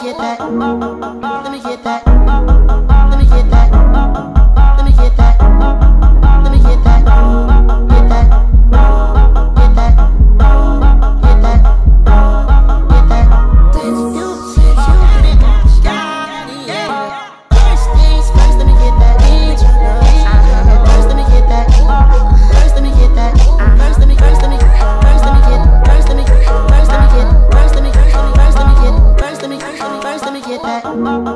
get that. Let me get that. Let me get that. Let me get that. Let me get that. Get that. Get that. Get that. Get that. Since you been got it, yeah. First things first, let me get that. First, let me get that. First, let me get that. First, let me get. First, let me get. First, let me get. First, let me get. First, let me get. First, let me get that.